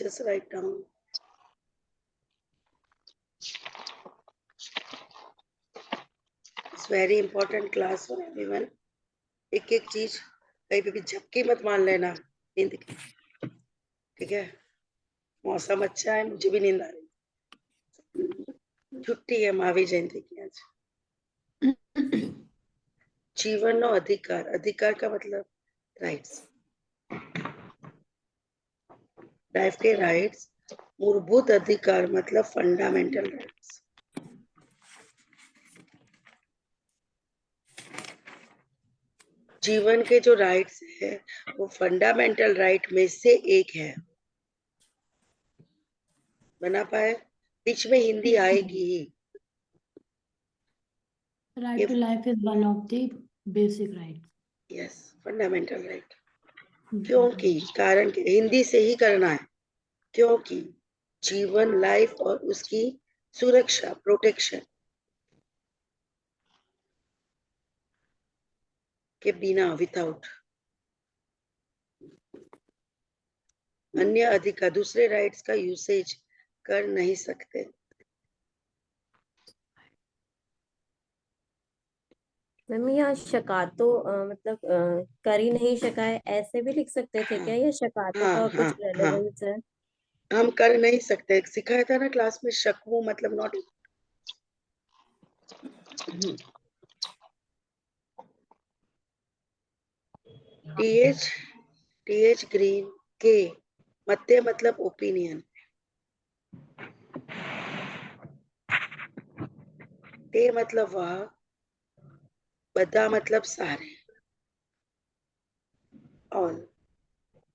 just write down. It's very important class for everyone. एक एक चीज कहीं पे भी झपकी मत मान लेना नींद की, ठीक है? मौसम अच्छा है, मुझे भी नींद आ रही। छुट्टी है महावीर जयंती की आज। जीवन नो अधिकार, अधिकार का मतलब राइट्स, लाइफ के राइट्स, मूलभूत अधिकार मतलब फंडामेंटल राइट्स। जीवन के जो राइट्स है वो फंडामेंटल राइट में से एक है। बना पाए? बीच में हिंदी आएगी ही। Right to life is one of the basic rights. Yes, fundamental right. क्योंकि कारण के हिंदी से ही करना है, क्योंकि जीवन, लाइफ और उसकी सुरक्षा, प्रोटेक्शन के बिना, विदाउट अन्य अधिकार, दूसरे राइट्स का यूसेज कर नहीं सकते। मैम यहाँ शकातो मतलब कर ही नहीं सका है, ऐसे भी लिख सकते थे क्या? या शकातो का कुछ रेलेवेंस है? हम कर नहीं सकते, सिखाया था ना क्लास में, शकवू मतलब नॉट। टीएच ग्रीन के मत्ते मतलब ओपिनियन, ते मतलब वह, बदा मतलब सारे, और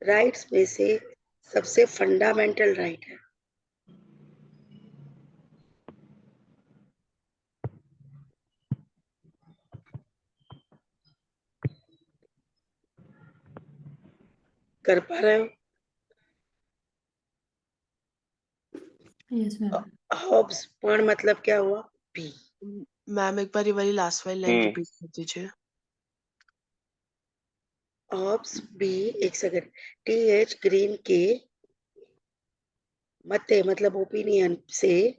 राइट्स में से सबसे फंडामेंटल राइट है। कर पा रहे हो? Yes ma'am. हॉब्स पण मतलब क्या हुआ? बी। मैम एक बार ये वाली लास्ट वाली लाइन रिपीट कर दीजिए। हॉब्स बी, एक सेकंड, टीएच ग्रीन के मते मतलब ओपिनियन से,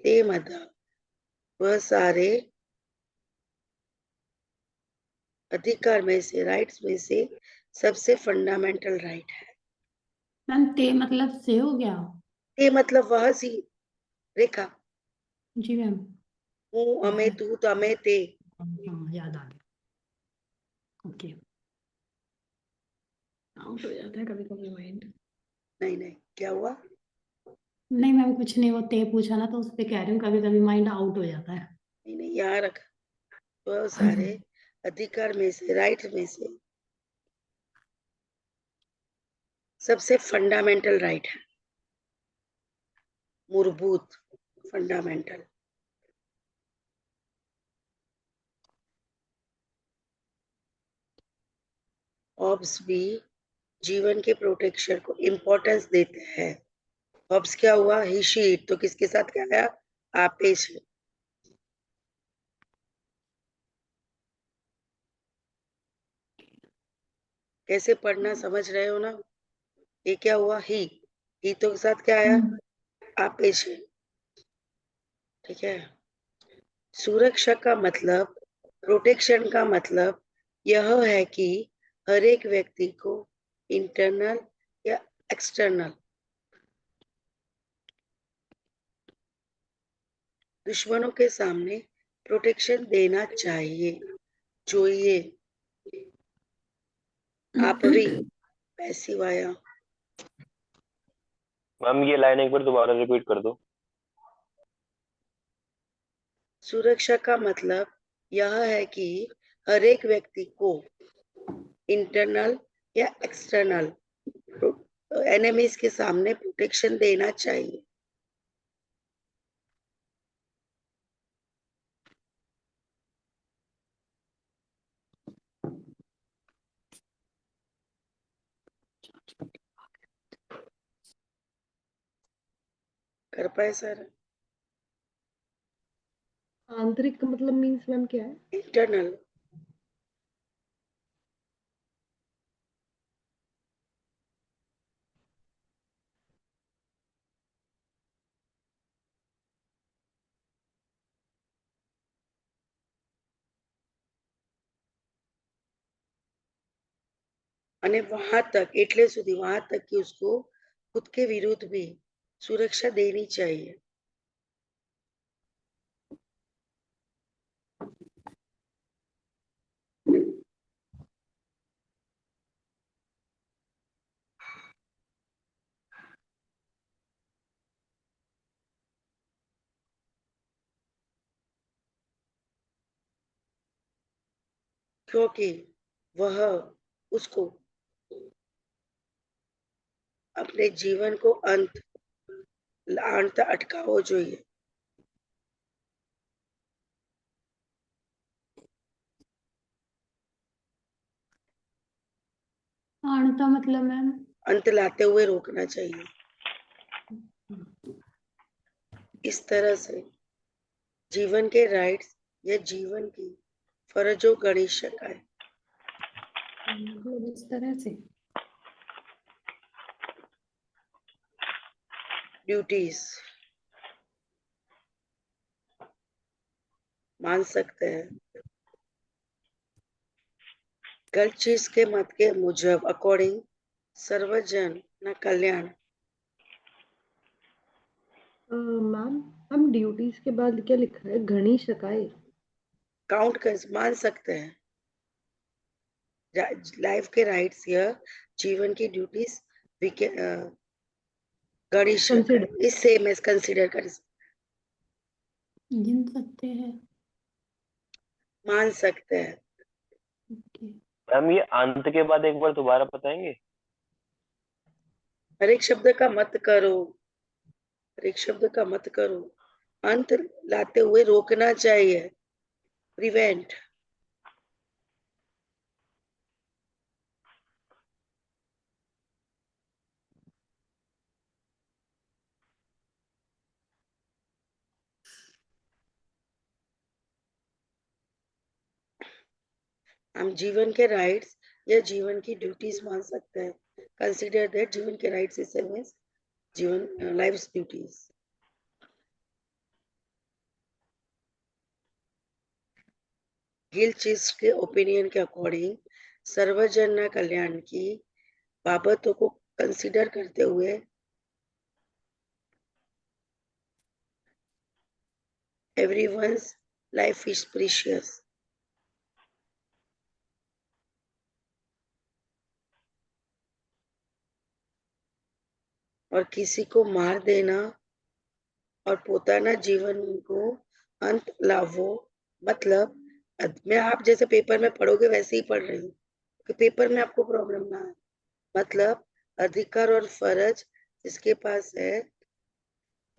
ते मतलब वह सारे अधिकार में से, राइट्स में से सबसे फंडामेंटल राइट है। मैम ते मतलब से हो गया? ते मतलब वह सी रेखा, जी मैम। हूँ, हमें, तू, तमें, ते। हाँ याद आ गया। ओके। आउट हो जाता है कभी कभी माइंड। नहीं, क्या हुआ? नहीं मैम कुछ नहीं, वो ते पूछा ना तो उस पे कह रही हूँ, कभी कभी माइंड आउट हो जाता है। नहीं, यहाँ रख। वह सारे अधिकार में से, राइट में से सबसे फंडामेंटल राइट है, मूलभूत, फंडामेंटल। हॉब्स भी जीवन के प्रोटेक्शन को इम्पोर्टेंस देते हैं। हॉब्स क्या हुआ? ही शी, तो किसके साथ क्या आया? आपेश। कैसे पढ़ना समझ रहे हो ना? ये क्या हुआ? ही तो के साथ क्या आया? आपेश। ठीक है। सुरक्षा का मतलब, प्रोटेक्शन का मतलब यह है कि हर एक व्यक्ति को इंटरनल या एक्सटर्नल दुश्मनों के सामने प्रोटेक्शन देना चाहिए। आप भी पैसिव आया। मैम ये लाइन एक बार दोबारा रिपीट कर दो। सुरक्षा का मतलब यह है कि हर एक व्यक्ति को इंटरनल या एक्सटर्नल एनिमीज के सामने प्रोटेक्शन देना चाहिए। कर पाए सर? आंतरिक का मतलब मीन्स मैम क्या है? इंटरनल। અને वहां तक એટલે સુધી वहां तक कि उसको खुद के विरुद्ध भी सुरक्षा देनी चाहिए। क्योंकि वह उसको अपने जीवन को अंत अटकावो જોઈએ। आणता मतलब मैम अंत लाते हुए रोकना चाहिए। इस तरह से जीवन के राइट्स या जीवन की फर्जों गणी शकाय। मतलब इस तरह से ड्यूटीज मान सकते हैं। गलचीज के मत के मुजब अकॉर्डिंग सर्वजन न कल्याण। मैम हम ड्यूटीज के बाद क्या लिखा है? घनी शकाय। काउंट कर मान सकते हैं। लाइफ के राइट्स या जीवन की ड्यूटीज गणी शकाय। कंसिडर इस सेम एज कंसीडर कर गिन सकते हैं। मान सकते हैं। ओके मैम ये अंत के बाद एक बार दोबारा बताएंगे? हर एक शब्द का मत करो। हर एक शब्द का मत करो। अंत लाते हुए रोकना चाहिए। प्रिवेंट। हम जीवन के राइट्स या जीवन की ड्यूटीज मान सकते हैं। कंसीडर दैट जीवन के राइट्स इज सेम एज जीवन लाइफ ड्यूटीज। गिलक्रिस्ट के ओपिनियन के अकॉर्डिंग सर्वजन कल्याण की बाबतों को कंसीडर करते हुए everyone's life is precious। और किसी को मार देना और पोताना जीवन को अंत लावो मतलब मैं आप जैसे पेपर में पढ़ोगे वैसे ही पढ़ रही हूँ कि पेपर में आपको प्रॉब्लम ना आए। मतलब अधिकार और फर्ज जिसके पास है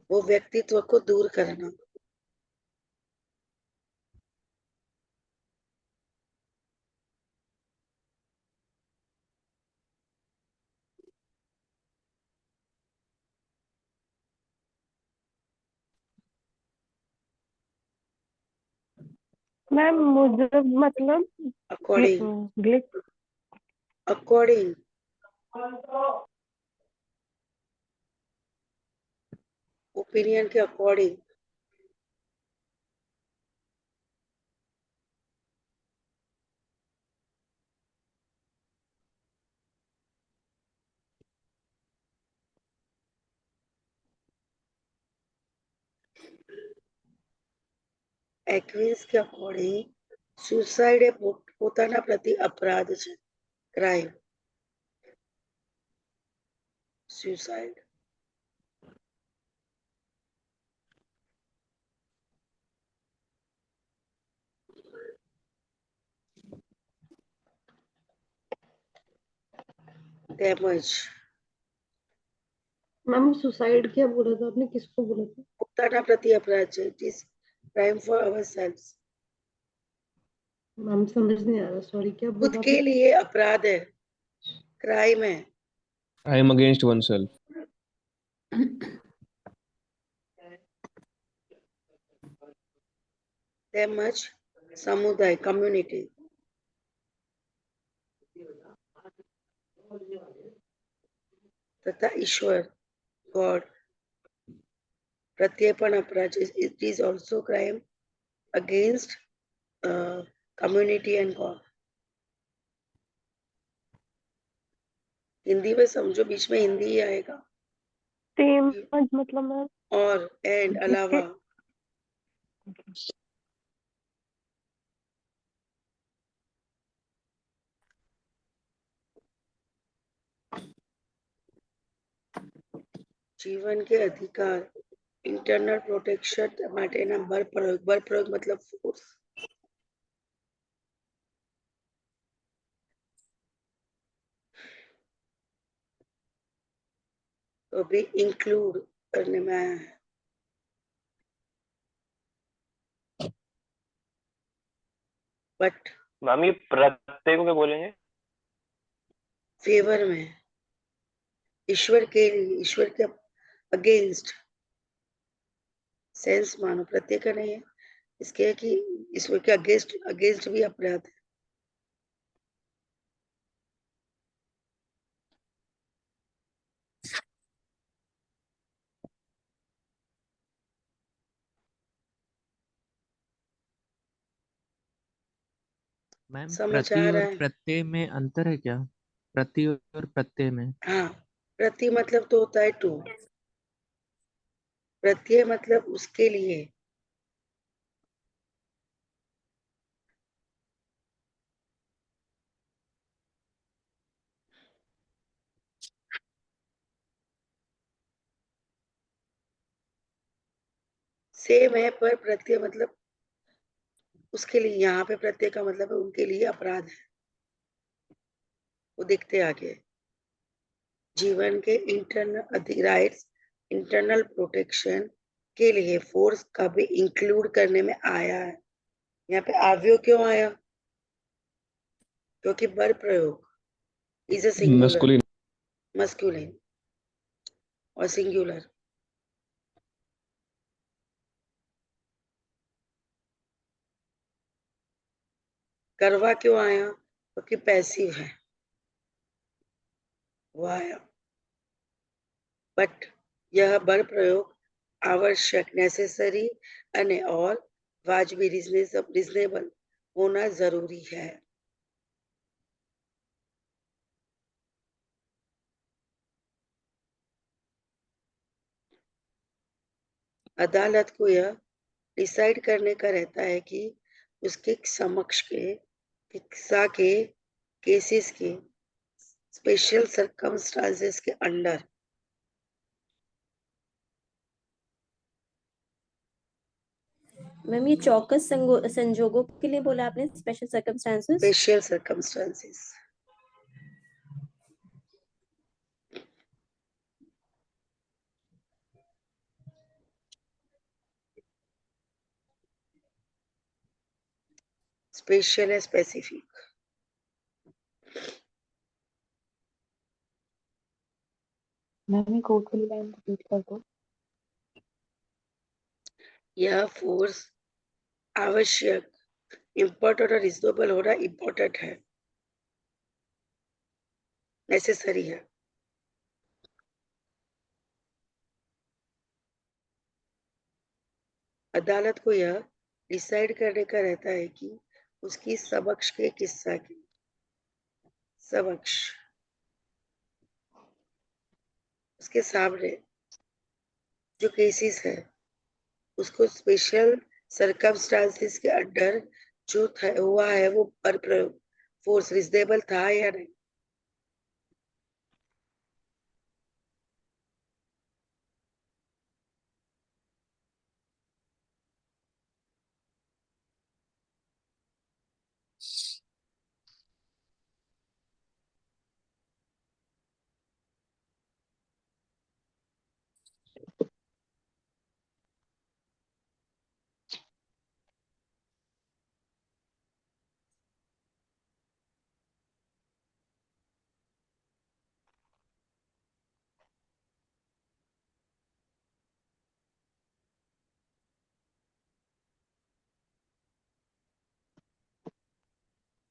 वो व्यक्तित्व को दूर करना। मैम मुझे मतलब अकॉर्डिंग अकॉर्डिंग ओपिनियन के अकॉर्डिंग एक्विन्स के अकॉर्डिंग सुसाइड એ પોતાના પ્રતિ અપરાધ છે। Crime suicide। તેમજ मैम सुसाइड क्या बोला था आपने? किसको बोला था? પોતાના પ્રતિ અપરાધ છે। It is crime for ourselves. Ma'am समझ नहीं आ रहा, सॉरी क्या खुद बोला के आपने? लिए अपराध है। क्राइम है। Crime against oneself. તેમજ સમુદાય कम्युनिटी तथा ईश्वर गॉड प्रत्यय पण अपराध। It is also crime against community and God. Hindi में समझो, बीच में हिंदी ही आएगा। सेम मतलब मैम और एंड अलावा जीवन के अधिकार, इंटरनल प्रोटेक्शन माटेના બળ પ્રયોગ मतलब फोर्स। तो भी इंक्लूड करने में आया है। बट मैम ये प्रत्यय को क्या बोलेंगे? फेवर में, ईश्वर के लिए, ईश्वर के अगेंस्ट सेंस मानो, प्रत्यय का नहीं है। इसके है कि ईश्वर के अगेंस्ट, अगेंस्ट भी अपराध है। मैम समझ प्रति आ रहा और है? प्रत्यय में अंतर है क्या? प्रति और प्रत्यय में? हाँ, प्रति मतलब तो होता है टू, प्रत्यय मतलब उसके लिए। सेम है, पर प्रत्यय मतलब उसके लिए। यहाँ पे प्रत्यय का मतलब है उनके लिए अपराध है। वो देखते आगे। जीवन के इंटरनल राइट्स, इंटरनल प्रोटेक्शन के लिए फोर्स का भी इंक्लूड करने में आया है। यहाँ पे आव्यो क्यों आया? क्योंकि बर प्रयोग is a singular, masculine. Masculine और सिंगुलर। करवा क्यों आया? क्योंकि पैसिव है, वो आया। बट यह बर प्रयोग आवश्यक, नेसेसरी अने और वाजबी, रिजनेबल होना जरूरी है। अदालत को यह डिसाइड करने का रहता है कि उसके समक्ष के किस्सा के केसेस के स्पेशल सर्कमस्टांसेस के अंडर मैम ये चौकस संजोगों के लिए बोला आपने, special circumstances. Special circumstances special है, स्पेसिफिक। मैंने कोड वाली लाइन रिपीट कर दो। यह फोर्स आवश्यक, इम्पोर्टेंट और रिजनेबल होना इम्पोर्टेंट है, नेसेसरी है। अदालत को यह डिसाइड करने का रहता है कि उसकी समक्ष के किस्सा के समक्ष, उसके सामने जो केसेस है उसको स्पेशल सर्कमस्टांसेस के अंडर जो हुआ है वो पर प्रयोग फोर्स रिजनेबल था या नहीं।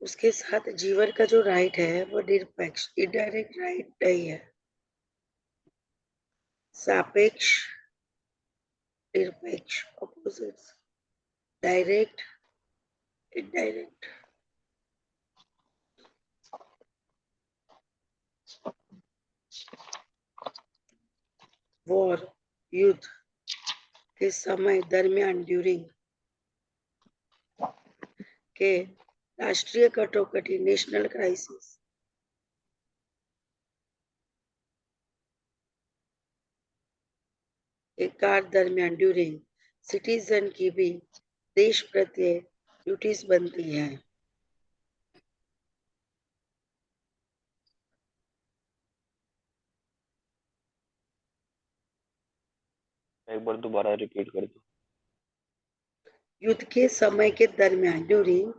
उसके साथ जीवन का जो राइट है वो निरपेक्ष, इनडायरेक्ट राइट नहीं है, सापेक्ष, निरपेक्ष, ऑपोजिट्स, डायरेक्ट, इनडायरेक्ट। वॉर, युद्ध के समय दरमियान, ड्यूरिंग, के राष्ट्रीय कटोकटी, नेशनल क्राइसिस, के काल दरमियान, ड्यूरिंग, सिटीजन की भी देश प्रत्ये ड्यूटीज बनती है। एक बार दोबारा रिपीट कर दो। युद्ध के समय के दरमियान, ड्यूरिंग,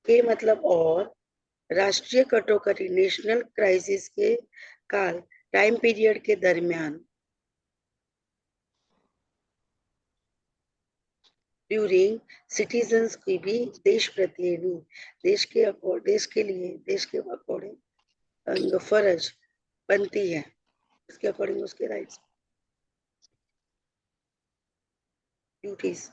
के मतलब और, राष्ट्रीय कटोकटी, नेशनल क्राइसिस के काल, टाइम पीरियड के दरमियान, ड्यूरिंग, सिटीजन्स की भी देश प्रत्ये भी, देश के लिए, देश के अकॉर्डिंग फर्ज बनती है, उसके अकॉर्डिंग उसके राइट्स, ड्यूटीज।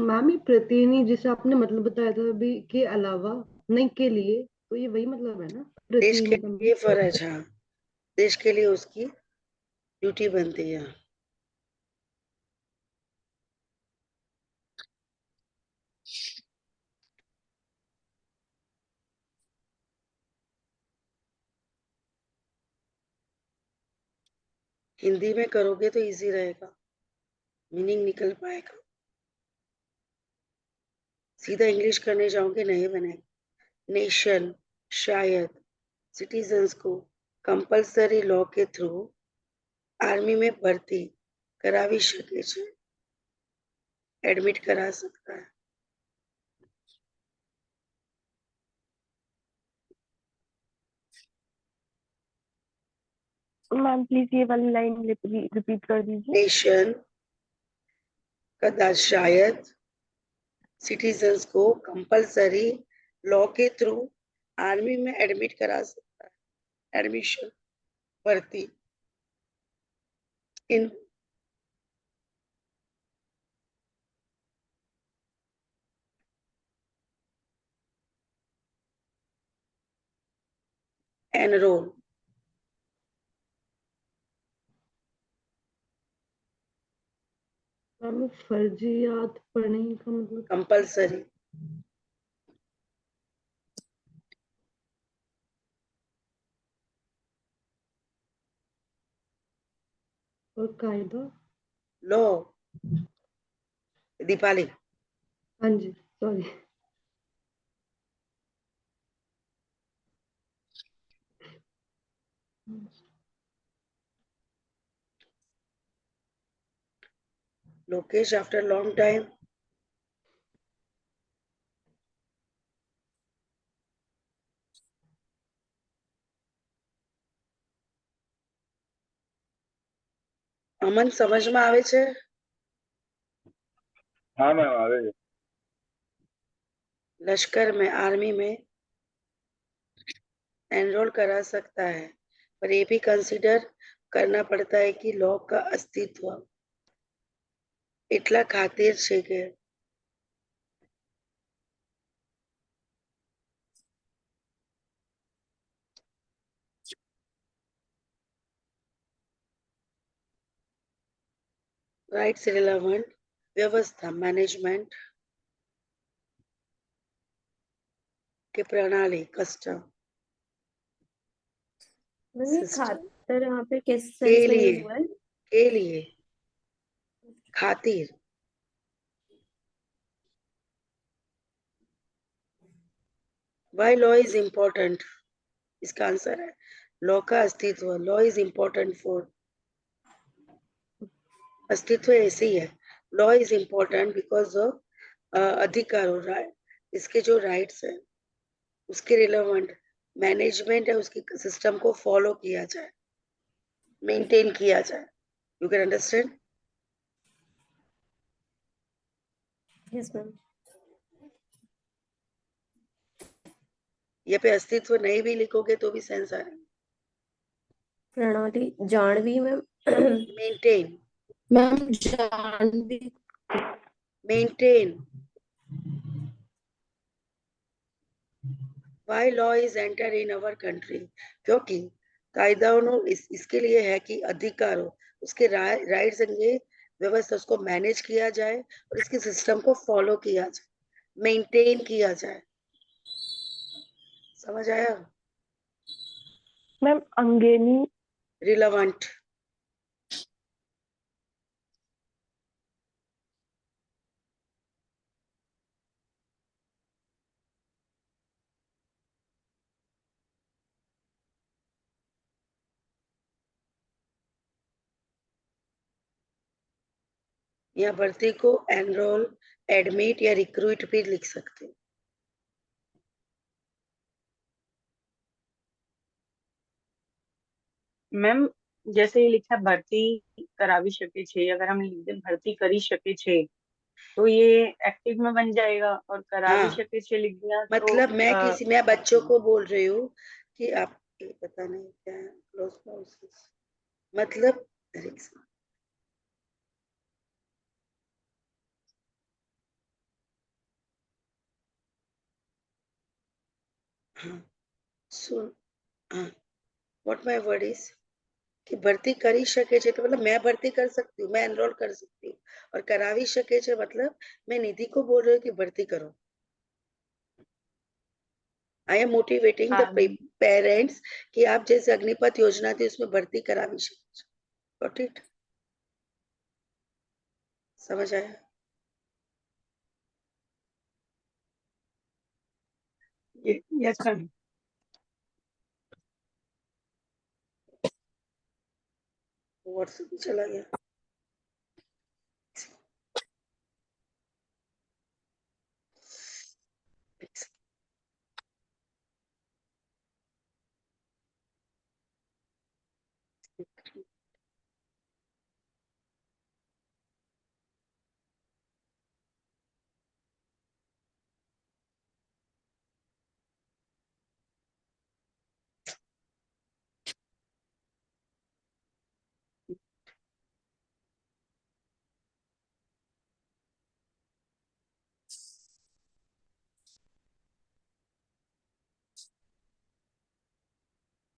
मैम ये प्रतिनिधि जिसे आपने मतलब बताया था अभी के अलावा, नहीं के लिए, तो ये वही मतलब है ना देश के प्रतिनिधि का लिए फर्ज, हाँ, देश के लिए उसकी ड्यूटी बनती है। हिंदी में करोगे तो इजी रहेगा, मीनिंग निकल पाएगा। सीधा इंग्लिश करने जाओगे नहीं बनेगा। नेशन शायद सिटीजन्स को कंपल्सरी लॉ के थ्रू आर्मी में भर्ती करावी શકે છે, एडमिट करा सकता है। मैम प्लीज ये वाली लाइन रिपीट कर दीजिए। नेशन कदाच शायद सिटीजन्स को कंपल्सरी लॉ के थ्रू आर्मी में एडमिट करा सकता है, एडमिशन, भर्ती इन एनरोल, मैम फर्जियात पढ़ने का मतलब कंपल्सरी, और कायदा। लॉ। दीपाली, हाँ जी sorry. Lokesh, after long time, Aman સમજમાં આવે છે? हाँ मैम आ गई। लश्कर में, आर्मी में एनरोल करा सकता है, पर ये भी कंसीडर करना पड़ता है कि लॉ का अस्तित्व એટલા ખાतिर છે કે राइट्स रिलेवेंट व्यवस्था, मैनेजमेंट की प्रणाली, कस्टम मैम ये सिस्टम खातर यहाँ पे किस के सेंस में लिए, यूज हुआ है? के लिए, खातिर, वाई लॉ इज इम्पोर्टेंट, इसका आंसर है लॉ का अस्तित्व, लॉ इज इम्पोर्टेंट फॉर, अस्तित्व ऐसे ही है, law is important because of अधिकारों, इसके जो राइट्स है उसके रिलेवेंट मैनेजमेंट है, उसकी सिस्टम को फॉलो किया जाए, मेंटेन किया जाए। You can understand? Yes ma'am. ये पे अस्तित्व नहीं भी लिखोगे तो भी सेंस आ रहा है। Pranali Jahnavi ma'am. Maintain, ma'am Janvi, maintain. Why law is entered in our country? क्योंकि कायदाओं इसके लिए है कि अधिकार हो, उसके राइट्स संगे व्यवस्था उसको मैनेज किया जाए और इसके सिस्टम को फॉलो किया जाए, मेंटेन किया जाए। समझ आया? मैम अंगेनी, रिलेवेंट, या भर्ती को एनरोल, एडमिट या रिक्रूट भी लिख सकते हैं। મેમ जैसे ये लिखा भर्ती करावी શકે છે, अगर हम लिख दें भर्ती करी શકે છે तो ये एक्टिव में बन जाएगा, और करावी हाँ, શકે છે लिख दिया तो मतलब मैं बच्चों को बोल रही हूँ कि आप ये पता नहीं क्या है क्लोज क्लाउसेस, मतलब हाँ, सुन, हाँ, व्हाट माय वर्ड इज कि भर्ती करी શકે છે तो मतलब मैं भर्ती कर सकती हूँ, मैं एनरोल कर सकती हूँ, और करावी શકે છે मतलब मैं निधि को बोल रही हूँ कि भर्ती करो। आई एम मोटिवेटिंग द हाँ पेरेंट्स कि आप जैसे अग्निपथ योजना थी उसमें भर्ती करावी શકે છે। Got it? समझ आया? Yes ma'am. व्हाट्सएप चला गया।